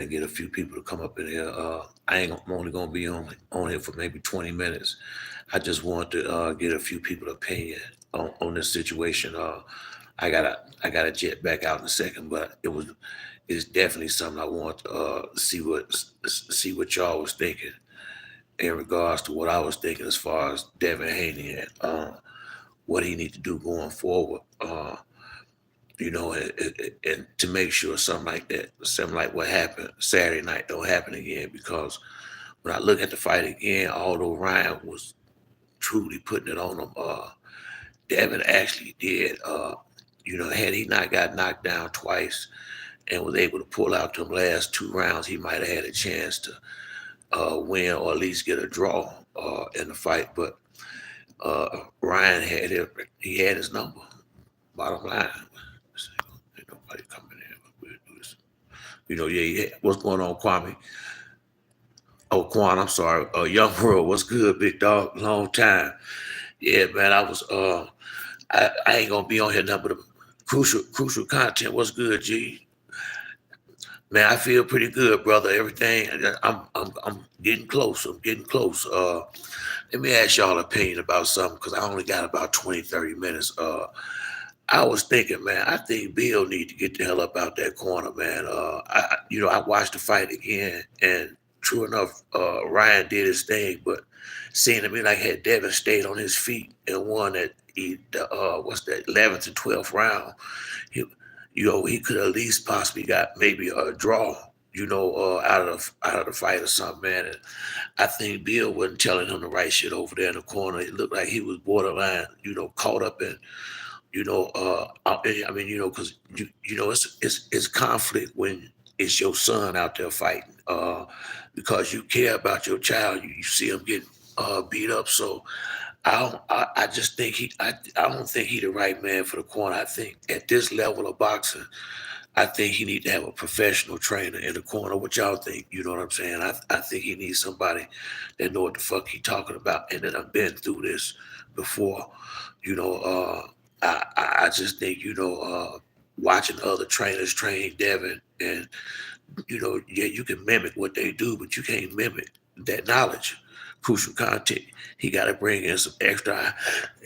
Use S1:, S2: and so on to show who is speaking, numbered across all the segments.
S1: and get a few people to come up in here. I'm only gonna be on here for maybe 20 minutes. I just want to get a few people's opinion on this situation. I gotta I gotta jet back out in a second, but it's definitely something I want to see what y'all was thinking in regards to what I was thinking as far as Devin Haney and what he need to do going forward. And to make sure something like that, something like what happened Saturday night don't happen again. Because when I look at the fight again, although Ryan was truly putting it on him, Devin actually did. Had he not got knocked down twice and was able to pull out them last two rounds, he might have had a chance to win or at least get a draw in the fight. But uh, Ryan had it. He had his number. Bottom line, ain't nobody coming in. But we'll do this. Yeah. What's going on, Kwame? Oh, Quan, I'm sorry. Young World, what's good, big dog? Long time. Yeah, man. I ain't gonna be on here nothing but crucial content. What's good, G? Man, I feel pretty good, brother. Everything. I'm getting close. I'm getting close. Let me ask y'all opinion about something because I only got about 20, 30 minutes. I was thinking, man, I think Bill need to get the hell up out that corner, man. I watched the fight again, and true enough, Ryan did his thing, but seemed to me like had Devin stayed on his feet and won what's that 11th and 12th round, he, he could at least possibly got maybe a draw, out of the fight or something, man. And I think Bill wasn't telling him the right shit over there in the corner. It looked like he was borderline, caught up in I mean, because it's conflict when it's your son out there fighting, because you care about your child. You see him getting beat up, so I just think I don't think he the right man for the corner. I think at this level of boxing, I think he need to have a professional trainer in the corner. What y'all think? You know what I'm saying? I think he needs somebody that know what the fuck he talking about, and that I've been through this before. You know, I just think watching other trainers train Devin, and yeah, you can mimic what they do, but you can't mimic that knowledge. Crucial content. He got to bring in some extra,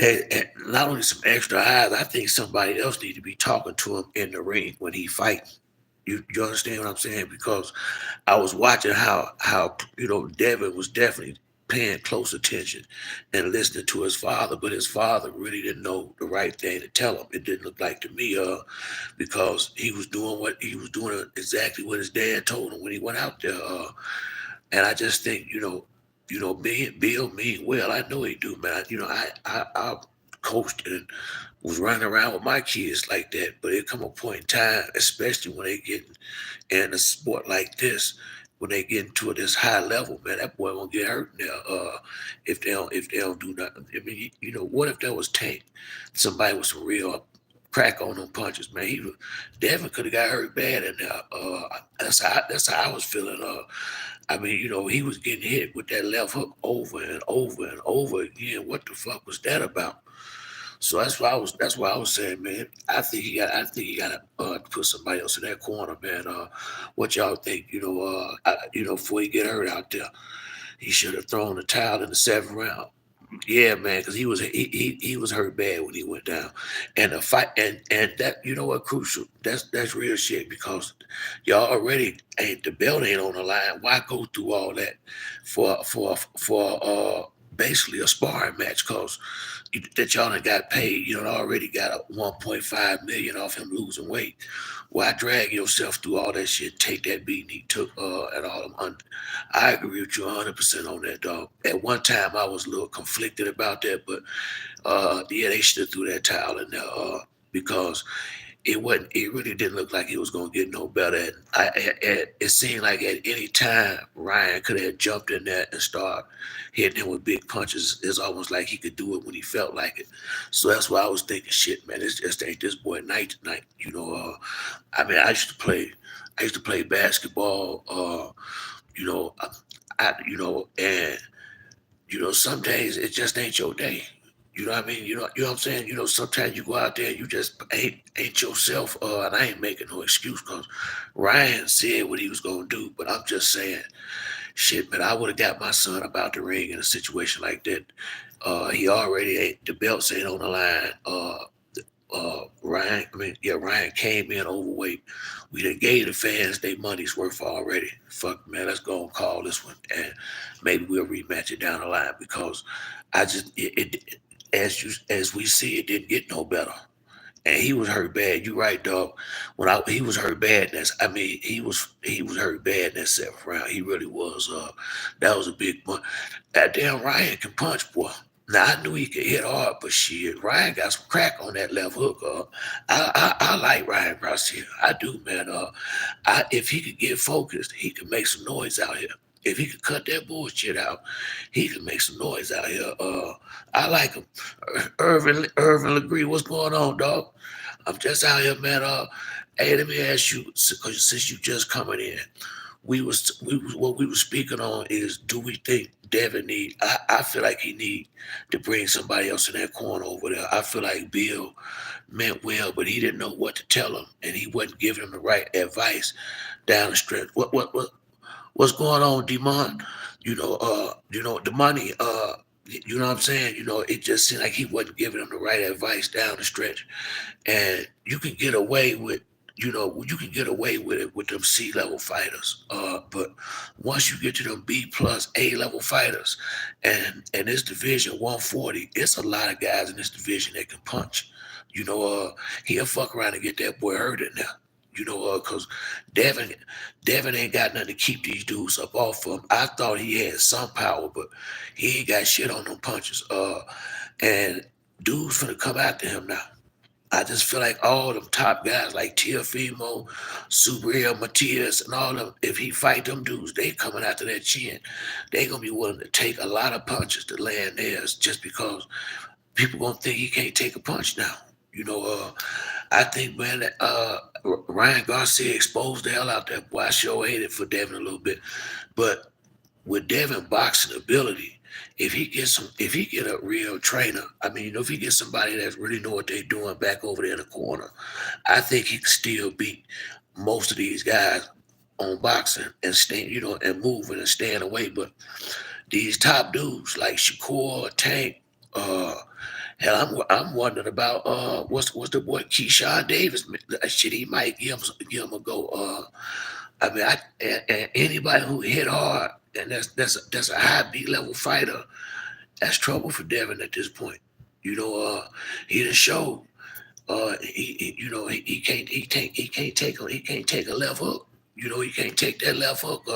S1: and not only some extra eyes. I think somebody else need to be talking to him in the ring when he fights. You understand what I'm saying? Because I was watching how Devin was definitely paying close attention and listening to his father, but his father really didn't know the right thing to tell him. It didn't look like to me, because he was doing exactly what his dad told him when he went out there. And I just think, Bill mean well. I know he do, man. I coached and was running around with my kids like that, but it come a point in time, especially when they get in a sport like this, when they get into this high level, man, that boy gonna get hurt now. If they don't do nothing. I mean, what if that was Tank, somebody with some real crack on them punches, man? Devin could have got hurt bad in there. That's how I was feeling. I mean, he was getting hit with that left hook over and over and over again. What the fuck was that about? So that's why I was saying, man. I think he got to put somebody else in that corner, man. What y'all think? Before he get hurt out there, he should have thrown the towel in the seventh round. Yeah, man, because he was hurt bad when he went down, and the fight and that what crucial. That's real shit because y'all already ain't the belt ain't on the line. Why go through all that for basically a sparring match? Cause that y'all done got paid. You done already got a 1.5 million off him losing weight. Why drag yourself through all that shit? Take that beating he took and all them. I agree with you 100% on that, dog. At one time, I was a little conflicted about that, but yeah, they should have threw that towel in there because it wasn't. It really didn't look like it was gonna get no better. And it seemed like at any time Ryan could have jumped in there and started hitting him with big punches. It's almost like he could do it when he felt like it. So that's why I was thinking, shit, man, it's just ain't this boy night tonight. I mean, I used to play basketball. You know, and some days it just ain't your day. You know what I mean? You know what I'm saying? Sometimes you go out there, you just ain't yourself. And I ain't making no excuse because Ryan said what he was gonna do, but I'm just saying, shit, man, I would have got my son about the ring in a situation like that. He already ain't the belts ain't on the line. Ryan came in overweight. We done gave the fans their money's worth already. Fuck, man, let's go and call this one, and maybe we'll rematch it down the line because I just as we see, it didn't get no better. And he was hurt bad. You right, dog. He was hurt bad. He was hurt bad in that seventh round. He really was. That was a big one. That damn Ryan can punch, boy. Now I knew he could hit hard, but shit, Ryan got some crack on that left hook. I like Ryan Garcia. I do, man. If he could get focused, he could make some noise out here. If he could cut that bullshit out, he could make some noise out here. I like him. Irvin Legree, what's going on, dog? I'm just out here, man. Hey, let me ask you, since you just coming in, what we were speaking on is, do we think Devin need? I feel like he need to bring somebody else in that corner over there. I feel like Bill meant well, but he didn't know what to tell him, and he wasn't giving him the right advice down the stretch. What's going on, Demond? The money. You know what I'm saying? It just seemed like he wasn't giving him the right advice down the stretch, and you can get away with it with them C level fighters. But once you get to them B plus A level fighters, and this division 140, it's a lot of guys in this division that can punch. He'll fuck around and get that boy hurt in there. Cause Devin, Devin ain't got nothing to keep these dudes up off of him. I thought he had some power, but he ain't got shit on them punches. And dudes finna come after him now. I just feel like all them top guys like Tiafimo, Subriel Matias, and all them, if he fight them dudes, they coming after that chin. They gonna be willing to take a lot of punches to land theirs just because people gonna think he can't take a punch now. I think, man, that Ryan Garcia exposed the hell out that boy. I sure hated for Devin a little bit, but with Devin boxing ability, if he get a real trainer, I mean, if he gets somebody that really know what they're doing back over there in the corner, I think he can still beat most of these guys on boxing and staying, and moving and staying away. But these top dudes like Shakur, Tank, uh, hell, I'm wondering about what's the boy Keyshawn Davis? Shit, he might give him a go. I mean, and anybody who hit hard and that's a high B level fighter, that's trouble for Devin at this point. He done showed. He can't take a left hook. He can't take that left hook.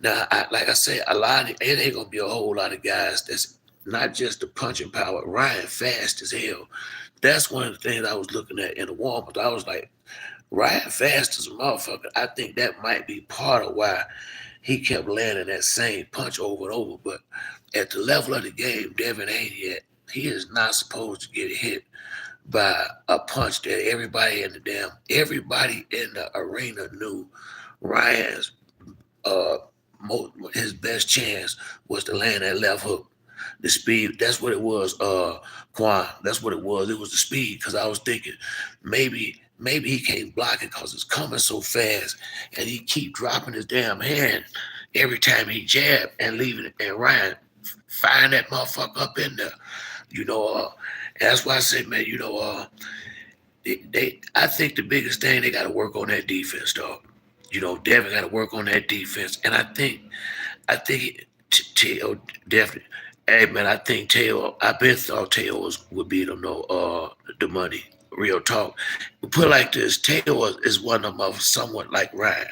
S1: Now, like I said, it ain't gonna be a whole lot of guys that's not just the punching power. Ryan fast as hell. That's one of the things I was looking at in the warm up. I was like, Ryan fast as a motherfucker. I think that might be part of why he kept landing that same punch over and over. But at the level of the game, Devin Haney at, he is not supposed to get hit by a punch that everybody in the arena knew Ryan's uh his best chance was to land that left hook. The speed, that's what it was, Quan. That's what it was. It was the speed, because I was thinking maybe he can't block it because it's coming so fast, and he keep dropping his damn hand every time he jab and leaving it, and Ryan firing that motherfucker up in there. You know, uh, and that's why I say, man, I think the biggest thing they got to work on that defense, dog. Devin got to work on that defense, and I think Teo definitely. Hey man, I think Teo. I been thought Teo would beat him though. The money, real talk. Put it like this: Teo is one of them, somewhat like Ryan.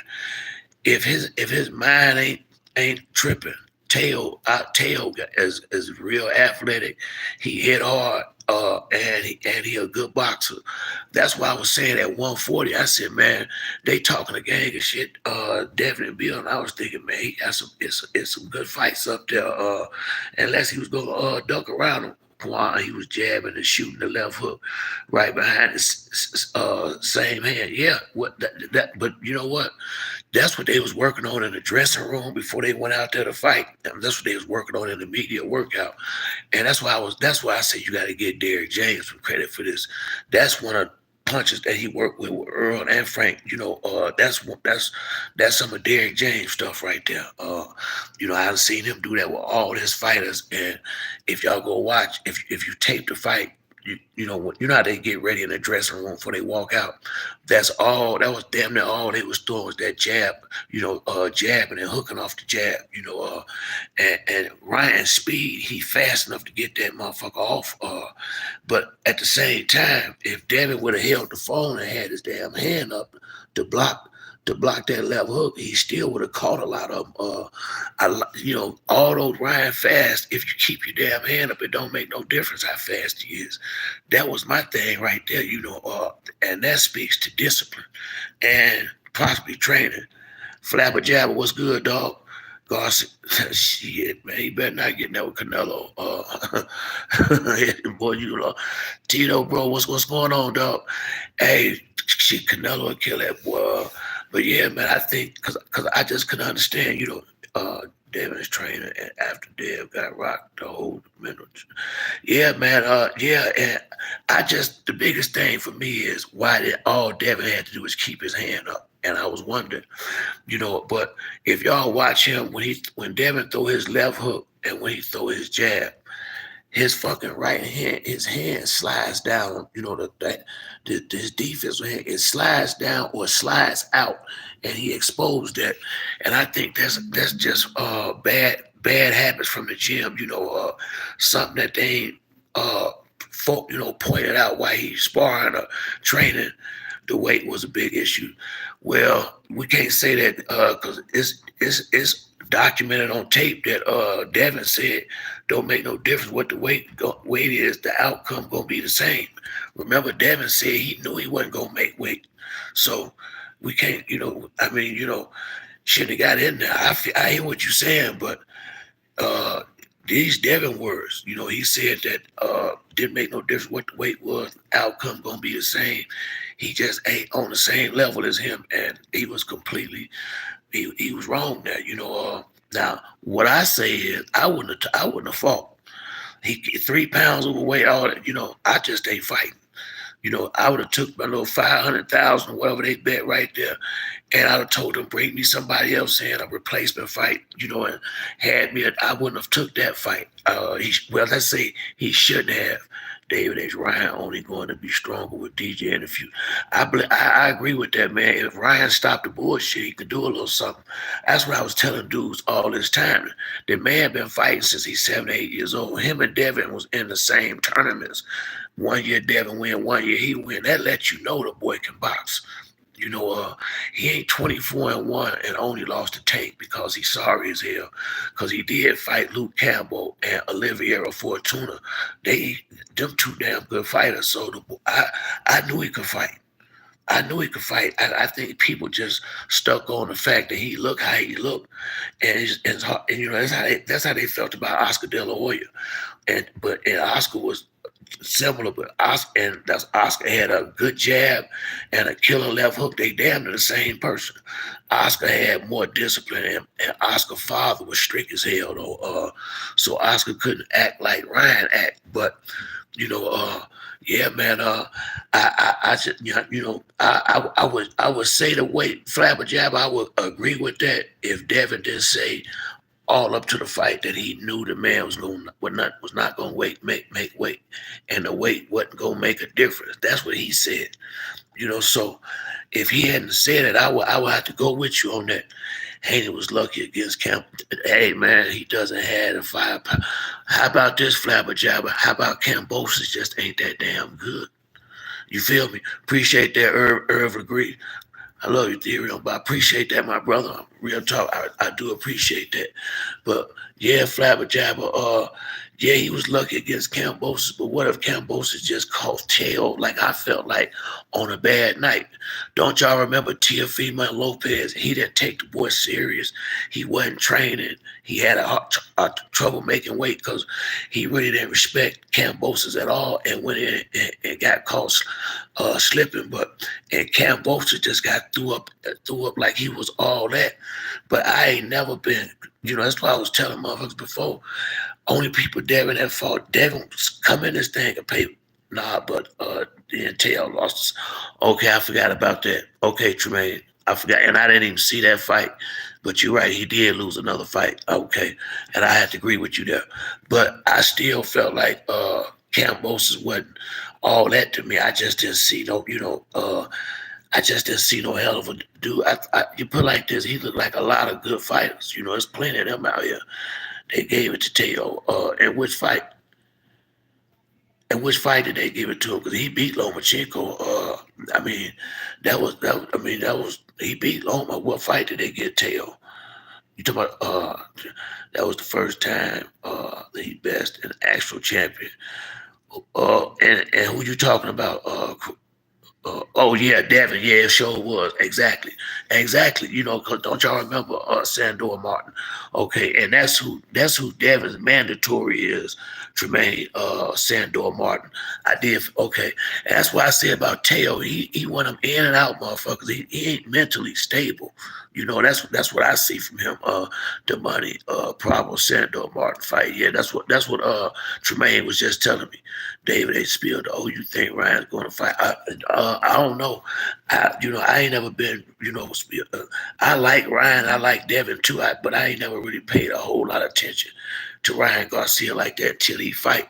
S1: If his mind ain't tripping, Teo is real athletic. He hit hard, and he a good boxer. That's why I was saying at 140. I said, man, they talking a gang of shit. Devin and Bill, and I was thinking, man, he got some it's some good fights up there. Unless he was gonna duck around him. Kwan, he was jabbing and shooting the left hook right behind his same hand. Yeah, what that? But you know what? That's what they was working on in the dressing room before they went out there to fight. And that's what they was working on in the media workout. And that's why I say you got to get Derrick James some credit for this. That's one of punches that he worked with Earl and Frank. That's some of Derrick James stuff right there. I've seen him do that with all his fighters. And if y'all go watch, if you tape the fight, you know how they get ready in the dressing room before they walk out. That's all. That was damn near all they was doing was that jab. Jabbing and hooking off the jab. And Ryan Speed, he fast enough to get that motherfucker off. But at the same time, if Devin would have held the phone and had his damn hand up to block that left hook, he still would have caught a lot of them. All those Ryan fast, if you keep your damn hand up, it don't make no difference how fast he is. That was my thing right there, and that speaks to discipline and possibly training. Flabber Jabber, what's good, dog? Garcia, shit, man, he better not get that with Canelo. Boy, Tito, bro, what's going on, dog? Hey, shit, Canelo will kill that boy. But yeah, man, I think because I just couldn't understand, Devin's trainer and after Dev got rocked the whole minute. Yeah, man. Yeah, and the biggest thing for me is why did all Devin had to do is keep his hand up, and I was wondering, but if y'all watch him when Devin throw his left hook and when he throw his jab, his fucking right hand, his hand slides down. His defensive hand, it slides down or slides out, and he exposed that. And I think that's just bad habits from the gym. Something that they ain't folk pointed out while he's sparring or training. The weight was a big issue. Well, we can't say that because it's documented on tape that Devin said don't make no difference what the weight is, the outcome gonna be the same. Remember, Devin said he knew he wasn't gonna make weight, so we can't, shouldn't have got in there. I hear what you're saying, but uh, these Devin words, he said that didn't make no difference what the weight was, outcome gonna be the same. He just ain't on the same level as him, and he was he was wrong there. Now what I say is I wouldn't have fought. He 3 pounds overweight, all that. I just ain't fighting. I would have took my little 500,000 or whatever they bet right there, and I'd have told them bring me somebody else in a replacement fight, and had me. I wouldn't have took that fight. Let's say he shouldn't have. David H. Ryan only going to be stronger with DJ in the future. I agree with that, man. If Ryan stopped the bullshit, he could do a little something. That's what I was telling dudes all this time. The man been fighting since he's 7, 8 years old. Him and Devin was in the same tournaments. 1 year Devin win, 1 year he win. That lets you know the boy can box. He ain't 24-1 and only lost to Tank because he's sorry as hell. Because he did fight Luke Campbell and Oliviera Fortuna. Them two damn good fighters. So I knew he could fight. I knew he could fight. I think people just stuck on the fact that he looked how he looked, and that's how they felt about Oscar De La Hoya. But Oscar was similar, but Oscar had a good jab and a killer left hook. They damn near the same person. Oscar had more discipline, and Oscar's father was strict as hell though. So Oscar couldn't act like Ryan act, but yeah, man. I just, I would say the weight flabber jab. I would agree with that if Devin didn't say all up to the fight that he knew the man was not going to make weight, and the weight wasn't going to make a difference. That's what he said. So if he hadn't said it, I would have to go with you on that. Haney was lucky against Camp. Hey man, he doesn't have the firepower. How about this flabber jabber? How about Cambosis just ain't that damn good? You feel me? Appreciate that, Irv agree. I love you, Ethereum, but I appreciate that, my brother. real talk. I do appreciate that. But yeah, Flabber Jabber, yeah, he was lucky against Cambosis, but what if Cambosis just caught tail like I felt like on a bad night? Don't y'all remember Teofimo Lopez? He didn't take the boy serious. He wasn't training. He had a trouble making weight because he really didn't respect Cambosis at all and went in and got caught slipping. But and Cambosis just got threw up like he was all that. But I ain't never been, that's why I was telling motherfuckers before. Only people Devin had fought. Devin come in this thing and pay. Nah, but the entail lost. Okay, I forgot about that. Okay, Tremaine, I forgot, and I didn't even see that fight. But you're right, he did lose another fight. Okay, and I had to agree with you there. But I still felt like Cambosis wasn't all that to me. I just didn't see I just didn't see no hell of a dude. You put like this, he looked like a lot of good fighters. There's plenty of them out here. They gave it to Teo. In which fight? In which fight did they give it to him? Because he beat Lomachenko. I mean, that was he beat Loma. What fight did they get Teo? You talking about? That was the first time that he best an actual champion. And who you talking about? Oh yeah, Devin. Yeah, it sure was. Exactly, exactly. 'Cause don't y'all remember Sandor Martin? Okay, and that's who Devin's mandatory is. Tremaine Sandor Martin. I did okay, and that's why I say about Teo. He want him in and out, motherfuckers. He ain't mentally stable. That's what I see from him. The money, Bravo Sandor Martin fight. Yeah, that's what Tremaine was just telling me. David A. Spilled. Oh, you think Ryan's going to fight? I don't know. I ain't never been. I like Ryan. I like Devin too. But I ain't never really paid a whole lot of attention to Ryan Garcia like that till he fight.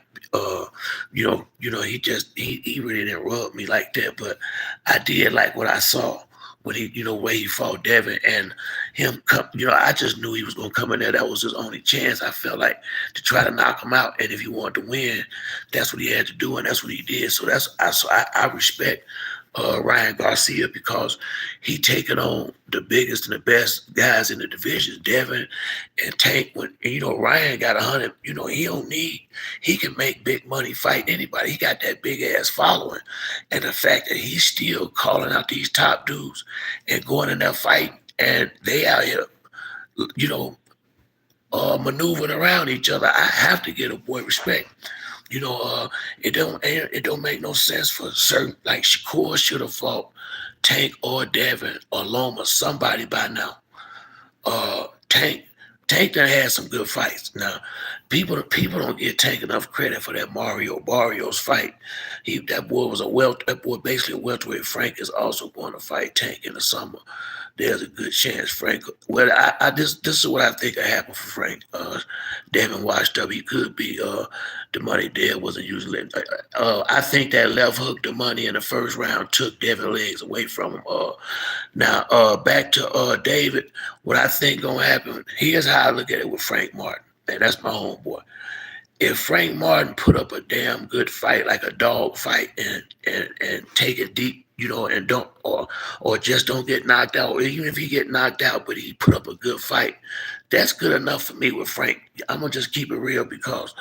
S1: He really didn't rub me like that. But I did like what I saw when where he fought Devin and him come. I just knew he was gonna come in there. That was his only chance. I felt like to try to knock him out. And if he wanted to win, that's what he had to do, and that's what he did. So I respect Ryan Garcia because he taking on the biggest and the best guys in the division, Devin and Tank. Ryan got 100. He can make big money fighting anybody. He got that big ass following, and the fact that he's still calling out these top dudes and going in there fighting, and they out here, you know, maneuvering around each other. I have to give a boy respect. It don't make no sense for certain like Shakur should have fought Tank or Devin or Loma, somebody by now. Tank done had some good fights. Now, people don't give Tank enough credit for that Mario Barrios fight. That boy was that boy basically a welterweight. Frank is also going to fight Tank in the summer. There's a good chance Frank. Well, this is what I think will happen for Frank. Devin washed up. He could be. The money there wasn't usually. I think that left hook, the money in the first round, took Devin legs away from him. Now, back to David. What I think gonna happen. Here's how I look at it with Frank Martin, and that's my homeboy. If Frank Martin put up a damn good fight, like a dog fight, and take it deep, and don't or just don't get knocked out, or even if he get knocked out, but he put up a good fight, that's good enough for me with Frank. I'm gonna just keep it real because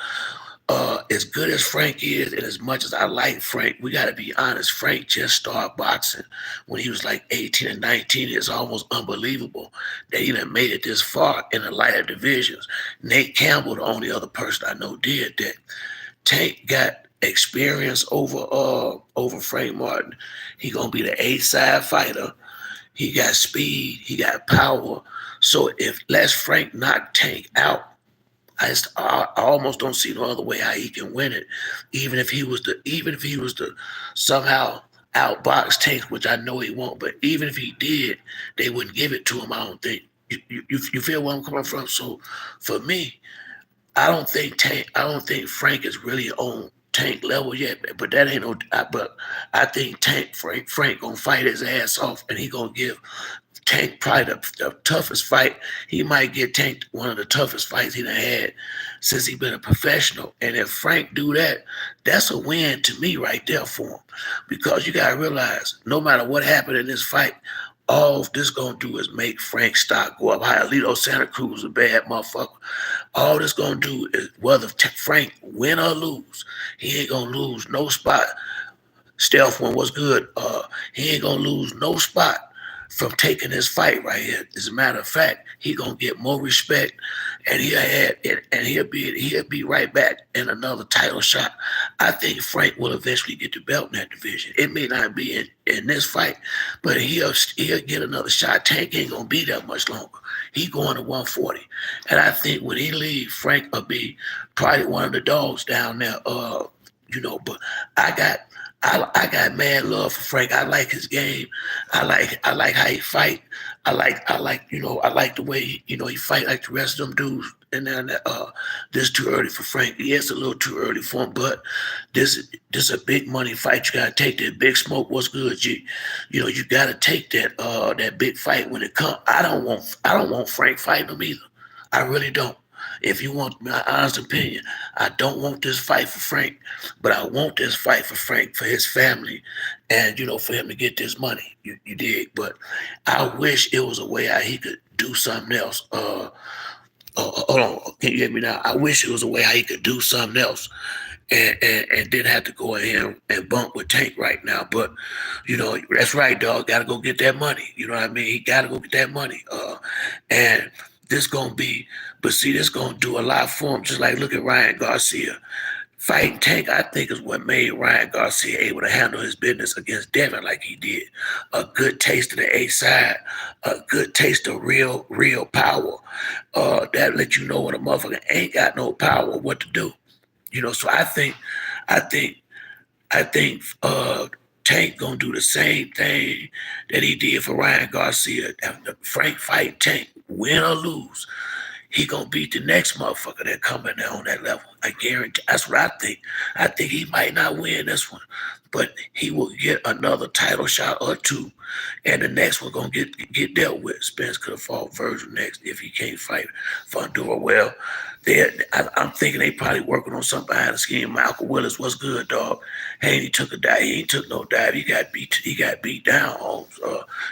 S1: as good as Frank is, and as much as I like Frank, we got to be honest. Frank just started boxing when he was like 18 and 19. It's almost unbelievable that he done made it this far in the lighter divisions. Nate Campbell, the only other person I know did that. Tank got experience over Frank Martin. He gonna be the A-side fighter. He got speed. He got power. So if let's Frank knock Tank out, I almost don't see no other way how he can win it. Even if he was to somehow outbox Tank, which I know he won't, but even if he did, they wouldn't give it to him. I don't think. You feel where I'm coming from? So for me, I don't think Frank is really on Tank level yet, but that ain't no. But I think Frank gonna fight his ass off, and he gonna give Tank probably the toughest fight. He might get Tank one of the toughest fights he done had since he been a professional. And if Frank do that, that's a win to me right there for him. Because you gotta realize, no matter what happened in this fight, All this gonna do is make Frank stock go up higher. Lito Santa Cruz a bad motherfucker. All this gonna do is whether Frank win or lose, he ain't gonna lose no spot. Stealth one was good. He ain't gonna lose no spot from taking this fight right here. As a matter of fact, he gonna get more respect, and he'll be right back in another title shot. I think Frank will eventually get the belt in that division. It may not be in this fight, but he'll get another shot. Tank ain't gonna be that much longer. He going to 140, and I think when he leave, Frank will be probably one of the dogs down there. But I got I got mad love for Frank. I like his game. I like how he fight. I like the way he fight like the rest of them dudes. And then this too early for Frank. Yes, a little too early for him, but this is a big money fight. You gotta take that. Big Smoke was good. You gotta take that big fight when it comes. I don't want Frank fighting him either. I really don't. If you want my honest opinion, I don't want this fight for Frank, but I want this fight for Frank, for his family, and for him to get this money. You dig? But I wish it was a way how he could do something else. Hold on, can you hear me now? I wish it was a way how he could do something else, and didn't have to go in here and bump with Tank right now. But that's right, dog. Got to go get that money. You know what I mean? He got to go get that money. And this gonna be, but see, this gonna do a lot for him. Just like look at Ryan Garcia. Fighting Tank, I think, is what made Ryan Garcia able to handle his business against Devin like he did. A good taste of the A side, a good taste of real power. That let you know when a motherfucker ain't got no power, what to do. So I think, Tank gonna do the same thing that he did for Ryan Garcia. Frank fight Tank, win or lose, he gonna beat the next motherfucker that coming there on that level. I guarantee. That's what I think. I think he might not win this one, but he will get another title shot or two, and the next one gonna get dealt with. Spence could have fought Virgil next if he can't fight Fundora. Well, I'm thinking they probably working on something behind the scheme. Michael Willis was good, dog. Haney took a dive. He ain't took no dive. He got beat. He got beat down. Holmes.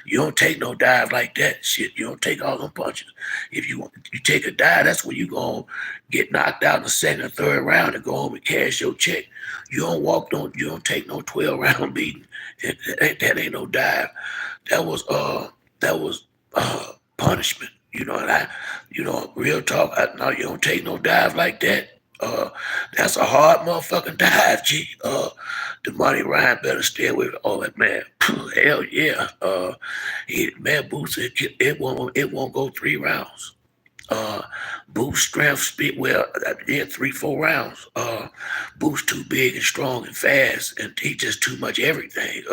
S1: You don't take no dive like that. Shit. You don't take all them punches. If you take a dive, that's when you gonna get knocked out in the second or third round and go home and cash your check. You don't take no 12 round beating. That ain't no dive. That was punishment. And real talk. No, you don't take no dive like that. That's a hard motherfucking dive, G. The money Ryan better stay away from all that, man. Hell yeah. Man, Boots, it won't go 3 rounds. Uh, Boots strength, speed, well, yeah, 3, 4 rounds. Boots too big and strong and fast, and he just too much everything.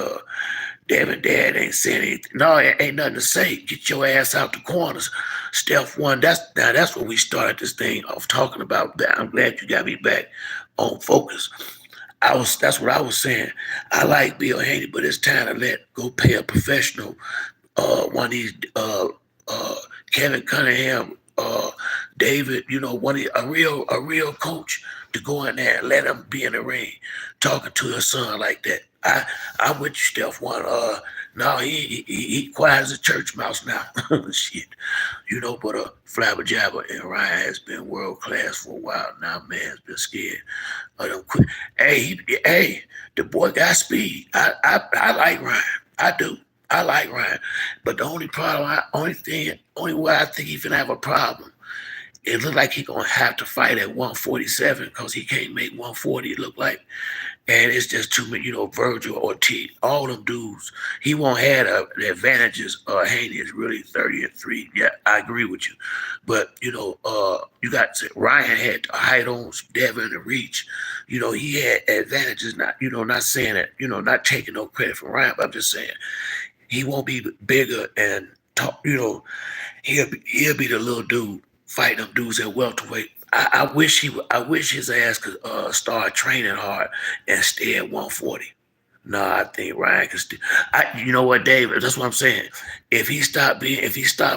S1: Devin Dad ain't saying anything. No, it ain't nothing to say. Get your ass out the corners. Stealth one. That's what we started this thing off talking about. I'm glad you got me back on focus. That's what I was saying. I like Bill Haney, but it's time to let go pay a professional, one of these, Kevin Cunningham, David, a real coach to go in there and let him be in the ring talking to his son like that. I'm with you, Steph. One, no, he quiet as a church mouse now. Shit, but Flabber Jabber and Ryan has been world class for a while now. Man's been scared of them quick. Hey, the boy got speed. I like Ryan. I do. I like Ryan, but the only way I think he's gonna have a problem, it look like he gonna have to fight at 147 because he can't make 140. It look like, and it's just too many. Virgil or T, all them dudes. He won't have the advantages. Haney is really 30-3. Yeah, I agree with you, but you got Ryan had the height on Devin the reach. He had advantages. Not saying that. Not taking no credit from Ryan, but I'm just saying he won't be bigger and talk. He'll be the little dude fighting them dudes at welterweight. I wish his ass could start training hard and stay at 140. No, I think Ryan can still. You know what, Dave? That's what I'm saying. If he stopped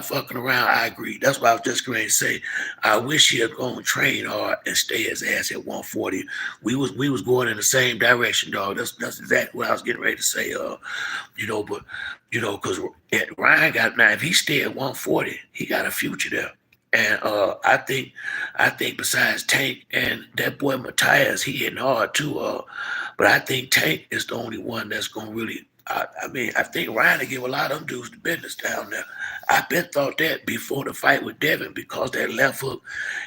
S1: fucking around, I agree. That's what I was just going to say. I wish he had gone train hard and stay his ass at 140. We was going in the same direction, dog. That's exactly what I was getting ready to say. But because Ryan got now, if he stay at 140, he got a future there. And I think besides Tank and that boy Matthias, he hitting hard too. But I think Tank is the only one that's gonna really. I think Ryan will give a lot of them dudes the business down there. I been thought that before the fight with Devin because that left hook,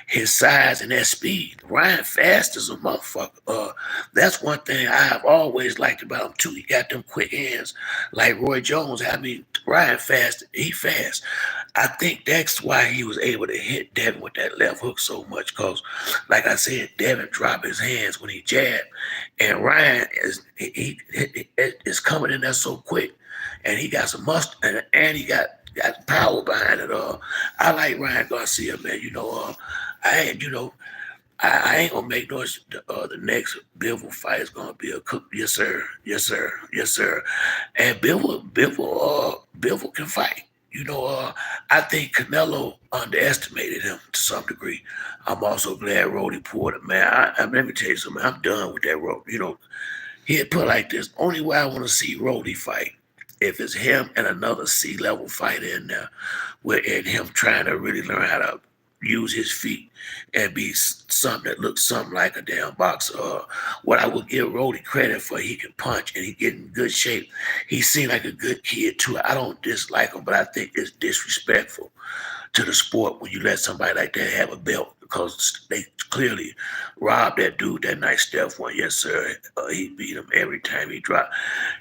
S1: his size and that speed. Ryan fast as a motherfucker. That's one thing I've always liked about him too. He got them quick hands like Roy Jones. Ryan fast. He fast. I think that's why he was able to hit Devin with that left hook so much. Cause, like I said, Devin dropped his hands when he jabbed, and Ryan is coming in there so quick, and he got some muscle, and he got power behind it. I like Ryan Garcia, man. I ain't you know I ain't gonna make noise. The next Bivol fight is gonna be a cook. Yes, sir. Yes, sir. Yes, sir. And Bivol can fight. I think Canelo underestimated him to some degree. I'm also glad Rody pulled it, man. Let me tell you something. I'm done with that road. He had put like this. Only way I want to see Rody fight if it's him and another C-level fighter in there, and him trying to really learn how to use his feet and be something that looks something like a damn boxer. What I would give Rody credit for, he can punch and he get in good shape. He seemed like a good kid too. I don't dislike him, but I think it's disrespectful to the sport when you let somebody like that have a belt because they clearly robbed that dude that night. Steph won, yes sir. He beat him every time he dropped.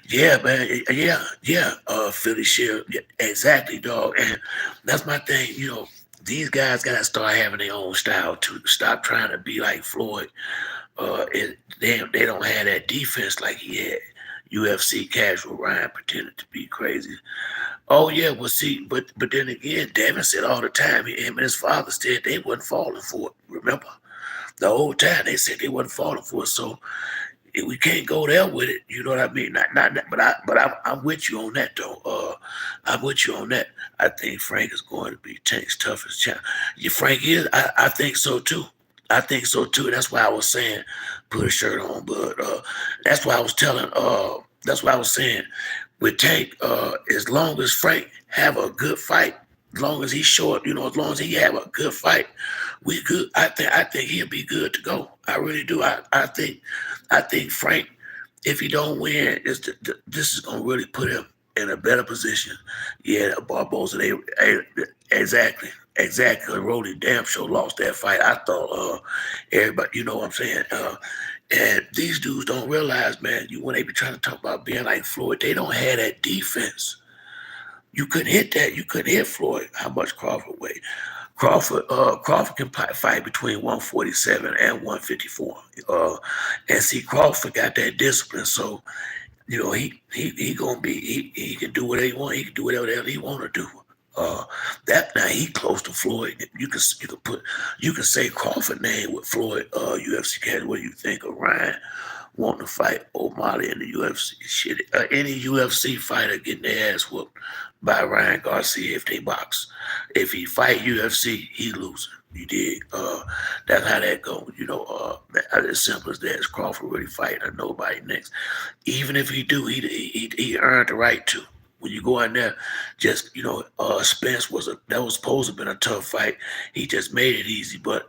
S1: Yeah, man. Yeah, yeah. Philly Shield. Yeah, exactly, dog. And that's my thing. These guys gotta start having their own style too. Stop trying to be like Floyd. They don't have that defense like he had. UFC casual Ryan pretended to be crazy. Oh yeah, well see, but then again, Devin said all the time, him and his father said they wasn't falling for it. Remember, the whole time they said they wasn't falling for it. So we can't go there with it. You know what I mean? But I'm with you on that though. I'm with you on that. I think Frank is going to be Tank's toughest challenge. Yeah, Frank is. I think so too. I think so too. That's why I was saying put a shirt on, but that's why I was telling. That's why I was saying with Tank. As long as Frank have a good fight, as long as he's short, as long as he have a good fight, we good. I think he'll be good to go. I really do. I think Frank, if he don't win, this is gonna really put him in a better position. Yeah, Barboza, exactly, exactly. Rody damn sure lost that fight. I thought everybody, you know what I'm saying. And these dudes don't realize, man, when they be trying to talk about being like Floyd, they don't have that defense. You couldn't hit that. You couldn't hit Floyd. How much Crawford weighed? Crawford can fight between 147 and 154. And see, Crawford got that discipline, so he gonna be he can do whatever he want. He can do whatever the hell he want to do. That now he close to Floyd. You can say Crawford name with Floyd. UFC cat. What do you think of Ryan wanting to fight O'Malley in the UFC? Shit, any UFC fighter getting their ass whooped by Ryan Garcia if they box. If he fight UFC, he losing. You did. That's how that goes. As simple as that. Is Crawford really fighting or nobody next? Even if he do, he earned the right to. When you go in there, just Spence that was supposed to have been a tough fight. He just made it easy, but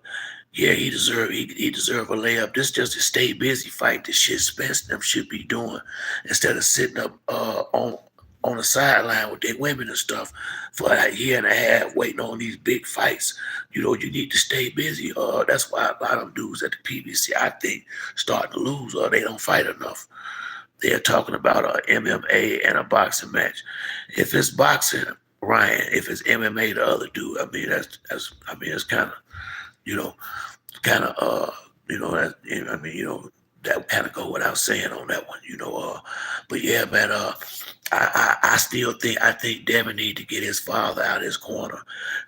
S1: yeah, he deserved a layup. This just a stay busy fight. The shit Spence and them should be doing instead of sitting up on the sideline with their women and stuff for a year and a half waiting on these big fights. You need to stay busy. That's why a lot of them dudes at the PBC, I think, starting to lose or they don't fight enough. They're talking about a MMA and a boxing match. If it's boxing, Ryan. If it's MMA, the other dude. I mean, it's kind of, you know, kind of, that kind of go without saying on that one. But yeah, man. I think Devin need to get his father out of his corner.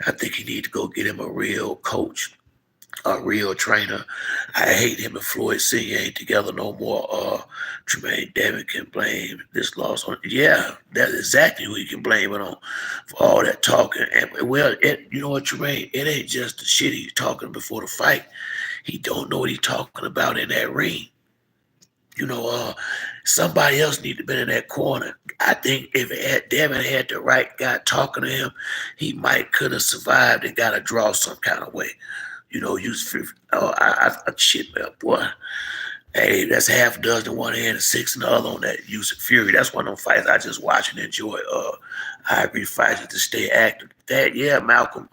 S1: I think he need to go get him a real coach a real trainer. I hate him and Floyd Senior ain't together no more. Tremaine Devin can blame this loss on. Yeah, that's exactly who you can blame it on for all that talking. And well, you know what, Tremaine? It ain't just the shit he's talking before the fight. He don't know what he's talking about in that ring. You know, somebody else need to been in that corner. I think if Devin had the right guy talking to him, he might could have survived and got a draw some kind of way. You know, use 50. Oh, shit, man, boy. Hey, that's half a dozen in one hand and six in the other on that use of fury. That's one of them fights I just watch and enjoy. I agree fights to stay active. That yeah, Malcolm.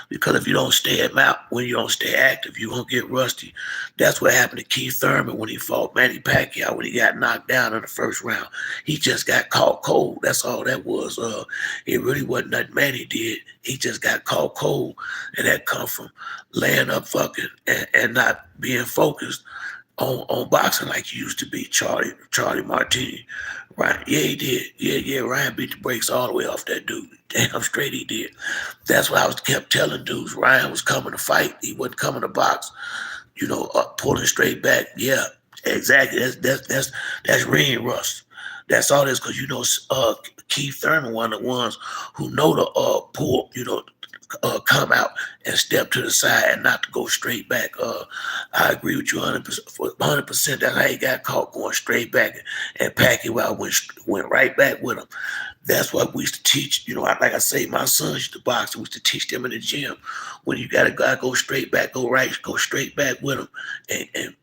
S1: Because if you don't stay at when you don't stay active, you gonna get rusty. That's what happened to Keith Thurman when he fought Manny Pacquiao when he got knocked down in the first round. He just got caught cold. That's all that was. It really wasn't nothing Manny did. He just got caught cold, and that come from laying up fucking and not being focused on boxing like he used to be, Charlie Martini. Right. Yeah, he did. Yeah. Ryan beat the brakes all the way off that dude. Damn straight he did. That's what I was kept telling dudes. Ryan was coming to fight. He wasn't coming to box. You know, pulling straight back. Yeah, exactly. That's ring rust. That's all this because you know Keith Thurman, one of the ones who know to pull, you know, come out and step to the side and not to go straight back. I agree with you 100%. 100%. That's how he got caught going straight back, and Pacquiao went right back with him. That's what we used to teach. You know, like I say, my sons used to box. We used to teach them in the gym. When you got a guy go straight back, go right, go straight back with him, and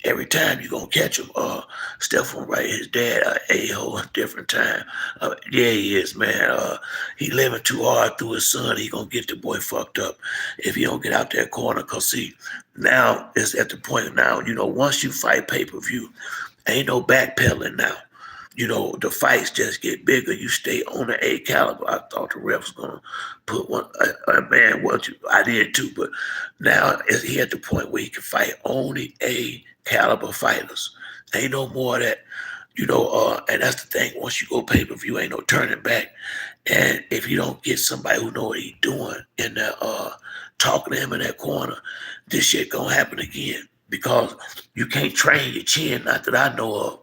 S1: every time you gonna catch him. Stephen right, his dad, a whole different time. Yeah, he is, man. He living too hard through his son. He gonna get the boy fucked up if he don't get out that corner. Cause see, now it's at the point now. You know, once you fight pay per view, ain't no backpedaling now. You know, the fights just get bigger. You stay on the A caliber. I thought the ref was gonna put one. Man, what you? I did too, but now he at the point where he can fight only A caliber fighters. Ain't no more of that. You know, and that's the thing. Once you go pay per view, ain't no turning back. And if you don't get somebody who know what he's doing in there, talking to him in that corner, this shit gonna happen again because you can't train your chin. Not that I know of,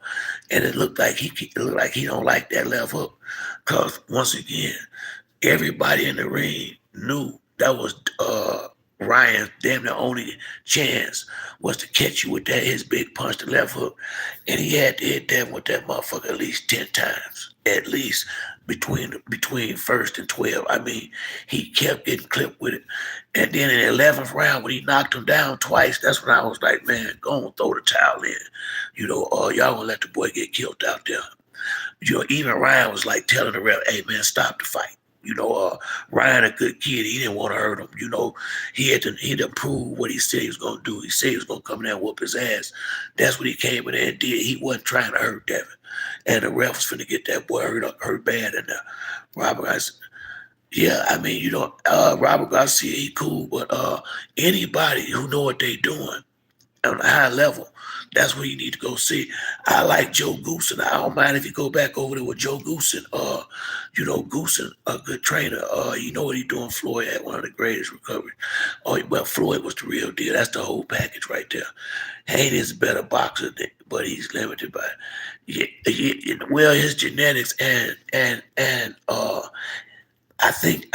S1: and it looked like he don't like that left hook. Cause once again, everybody in the ring knew that was Ryan's damn the only chance was to catch you with that his big punch, the left hook, and he had to hit that with that motherfucker at least 10 times, at least between first and 12. I mean, he kept getting clipped with it, and then in the 11th round when he knocked him down twice, that's when I was like, man, go and throw the towel in. You know, y'all gonna let the boy get killed out there. You know, even Ryan was like telling the ref, "Hey man, stop the fight." You know, Ryan a good kid. He didn't want to hurt him. You know, he had to prove what he said he was gonna do. He said he was gonna come in there and whoop his ass. That's what he came in there and did. He wasn't trying to hurt Devin. And the ref was finna get that boy hurt bad in there. Robert Garcia. Yeah, I mean, you know, Robert Garcia, he cool, but anybody who know what they doing on a high level. That's where you need to go see. I like Joe Goosen. I don't mind if you go back over there with Joe Goosen. You know, Goosen, a good trainer. You know what he's doing. Floyd had one of the greatest recoveries. Oh, well, Floyd was the real deal. That's the whole package right there. Haney's a better boxer, but he's limited by, well, his genetics and I think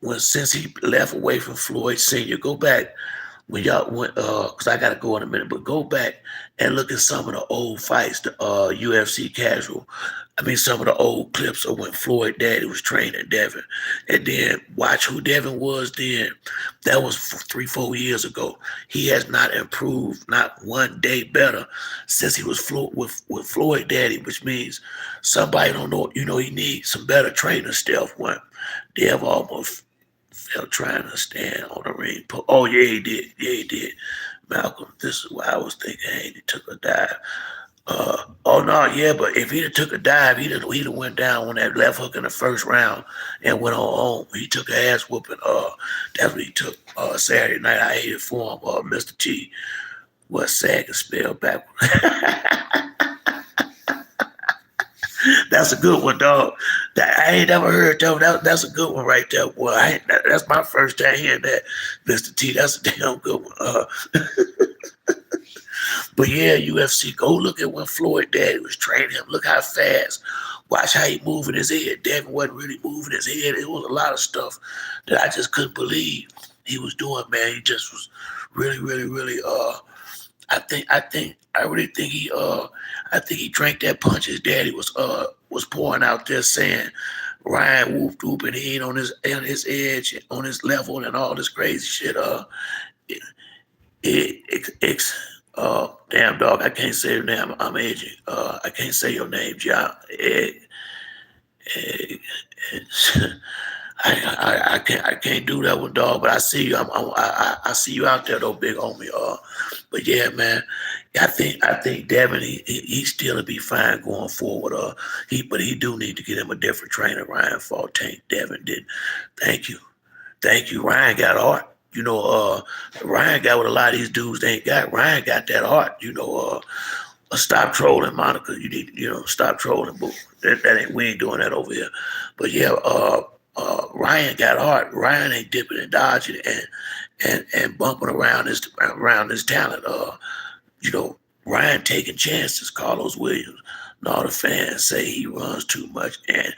S1: when since he left away from Floyd Senior, go back when y'all went because I gotta go in a minute, but go back and look at some of the old fights, the UFC casual. I mean some of the old clips of when Floyd Daddy was training Devin. And then watch who Devin was then. That was 3, 4 years ago. He has not improved, not one day better since he was with Floyd Daddy, which means somebody don't know, you know, he needs some better trainers, Steph one. They have almost fell trying to stand on the ring. Oh yeah, he did. Yeah, he did. Malcolm, this is why I was thinking, hey, he took a dive. Oh no, yeah, but if he'd have took a dive, he'd have went down on that left hook in the first round and went on home. He took an ass whooping. That's what he took. Saturday night, I hated for him. Mr. T, what SAG is spelled backwards. That's a good one, dog. I ain't never heard that. That's a good one right there, boy. That's my first time hearing that, Mr. T. That's a damn good one. But yeah, UFC, go look at when Floyd daddy was training him. Look how fast. Watch how he moving his head. Devin wasn't really moving his head. It was a lot of stuff that I just couldn't believe he was doing, man. He just was really, really, really I really think I think he drank that punch his daddy was pouring out there saying Ryan whoop whoop and he ain't on his edge, on his level and all this crazy shit. It, damn dog, I can't say your name. I'm aging. I can't say your name, John. Eh, I can't do that one, dog. But I see you. I see you out there, though, big homie. But yeah, man. I think Devin he still to be fine going forward. But he do need to get him a different trainer. Ryan Fontaine. Devin didn't. Thank you. Thank you. Ryan got heart. Ryan got what a lot of these dudes ain't got. Ryan got that heart. Stop trolling, Monica. You need, stop trolling, boo. That ain't, we ain't doing that over here. But yeah, Ryan got heart. Ryan ain't dipping and dodging and bumping around his talent. Ryan taking chances. Carlos Williams. And all the fans say he runs too much. And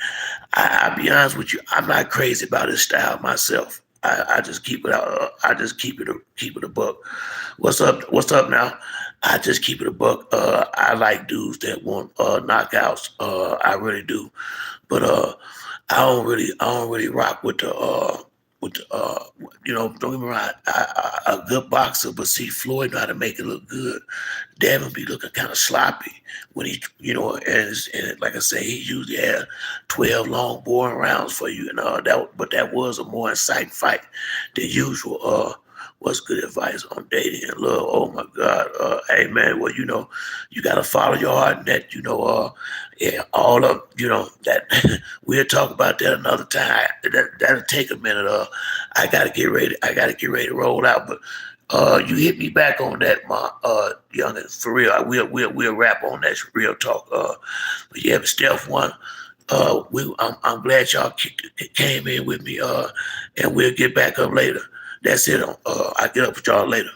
S1: I'll be honest with you, I'm not crazy about his style myself. I just keep it out. I just keep it a buck. What's up? What's up now? I just keep it a buck. I like dudes that want knockouts. I really do. But I don't really rock with the don't get me wrong, a good boxer, but see Floyd know how to make it look good. Devin be looking kind of sloppy when and like I say, he usually had 12 long boring rounds for you, but that was a more exciting fight than usual. What's good advice on dating and love? Oh my God. Hey man, well, you gotta follow your heart and that, yeah, all of that we'll talk about that another time. That'll take a minute. I gotta get ready. I gotta get ready to roll out. But you hit me back on that, my youngin, for real. We'll wrap on that real talk. But yeah, but Steph won. I'm glad y'all came in with me. And we'll get back up later. That's it. I get up with y'all later.